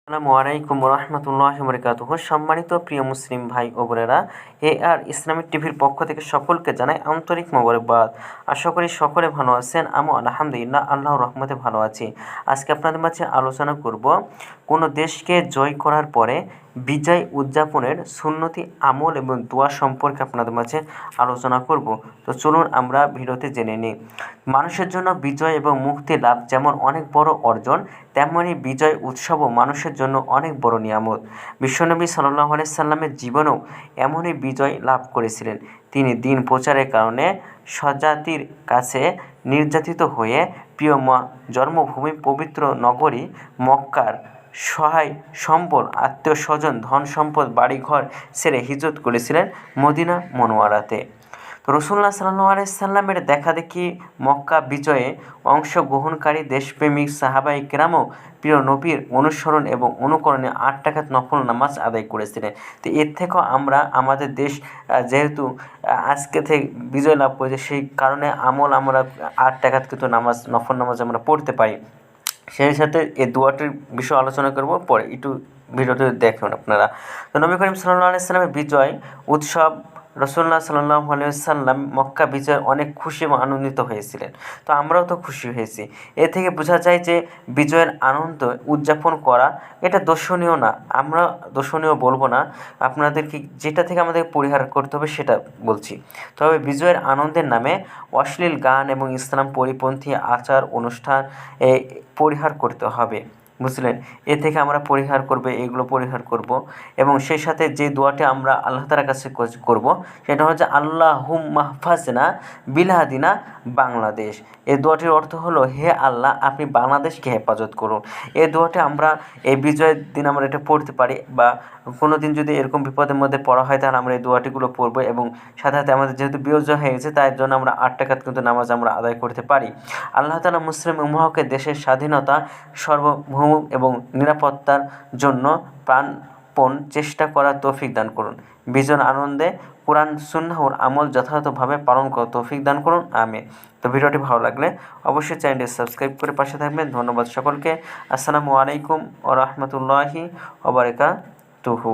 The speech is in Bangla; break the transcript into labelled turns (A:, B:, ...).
A: আসসালামু আলাইকুম রহমতুল্লাহি ওয়া বারাকাতুহু। সম্মানিত প্রিয় মুসলিম ভাই ও বোনেরা, আর ইসলামিক টিভির পক্ষ থেকে সকলকে জানাই আন্তরিক মোবারকবাদ। আশা করি সকলে ভালো আছেন। আমি আলহামদুলিল্লাহ আল্লাহর রহমতে ভালো আছি। আজকে আপনাদের মাঝে আলোচনা করব কোনো দেশকে জয় করার পরে বিজয় উদযাপনের সুন্নতি আমল এবং দোয়া সম্পর্কে আপনাদের মাঝে আলোচনা করব। তো চলুন আমরা ভিডিওতে জেনে নিই। মানুষের জন্য বিজয় এবং মুক্তি লাভ যেমন অনেক বড় অর্জন, তেমনই বিজয় উৎসবও মানুষের জন্য অনেক বড় নিয়ামত। বিশ্বনবী সাল্লাল্লাহু আলাইহি সাল্লামের জীবনেও এমনই বিজয় লাভ করেছিলেন। তিনি দিন প্রচারের কারণে স্বজাতির কাছে নির্যাতিত হয়ে প্রিয় জন্মভূমি পবিত্র নগরী মক্কার সহায় সম্বল, আত্মীয় স্বজন, ধন সম্পদ, বাড়িঘর ছেড়ে হিজরত করেছিলেন মদিনা মুনওয়ারাতে। তো রাসূলুল্লাহ সাল্লাল্লাহু আলাইহি সাল্লামের দেখাদেখি মক্কা বিজয়ে অংশগ্রহণকারী দেশপ্রেমিক সাহাবায়ে কেরামও প্রিয় নবীর অনুসরণ এবং অনুকরণে 8 রাকাত নফল নামাজ আদায় করেছিলেন। তো এর থেকেও আমরা আমাদের দেশ যেহেতু আজকে থেকে বিজয় লাভ করেছে, সেই কারণে আমরা 8 রাকাত কিন্তু নফল নামাজ আমরা পড়তে পারি। সেই সাথে এই দোয়াটির বিষয়ে আলোচনা করব পরে, একটু ভিডিওটি দেখুন আপনারা। তো নবী করিম সাল্লাল্লাহু আলাইহি সাল্লামের বিজয় উৎসব রাসূলুল্লাহ সাল্লাল্লাহু আলাইহি সাল্লাম মক্কা বিজয়ে অনেক খুশি এবং আনন্দিত হয়েছিলেন। তো আমরাও তো খুশি হয়েছি। এ থেকে বোঝা যায় যে বিজয়ের আনন্দ উদযাপন করা এটা দর্শনীয় না। আমরা দর্শনীয় বলবো না, আপনাদেরকে যেটা থেকে আমাদের পরিহার করতে হবে সেটা বলছি। তবে বিজয়ের আনন্দের নামে অশ্লীল গান এবং ইসলাম পরিপন্থী আচার অনুষ্ঠান পরিহার করতে হবে, বুঝলেন? এ থেকে আমরা এগুলো পরিহার করব। এবং সেই সাথে যে দোয়াটি আমরা আল্লাহ তাআলার কাছে করব সেটা হচ্ছে আল্লাহুম্মা হফাজনা বিলাদিনা বাংলাদেশ। এই দোয়াটির অর্থ হলো, হে আল্লাহ, আপনি বাংলাদেশকে হেফাজত করুন। এই দোয়াটি আমরা এই বিজয়ের দিন আমরা এটা পড়তে পারি, বা কোনো দিন যদি এরকম বিপদের মধ্যে পড়া হয় তাহলে আমরা এই দোয়াটিগুলো পড়বো। এবং সাথে সাথে আমাদের যেহেতু বিজয় হয়ে গেছে, তাই জন্য আমরা 8 রাকাত কিন্তু নামাজ আমরা আদায় করতে পারি। আল্লাহ তাআলা মুসলিম উম্মাহকে দেশের স্বাধীনতা, সার্বভৌম এবং নিরাপত্তার জন্য প্রাণপণ চেষ্টা করার তৌফিক দান করুন। বিজয়ের আনন্দে কোরআন সুন্নাহর আমল যথাযথভাবে পালন করার তৌফিক দান করুন, আমিন। তো ভিডিওটি ভালো লাগলে অবশ্যই চ্যানেলটি সাবস্ক্রাইব করে পাশে থাকবেন। ধন্যবাদ সকলকে। আসসালামু আলাইকুম ওয়া রাহমাতুল্লাহি ওয়া বারাকাতুহু।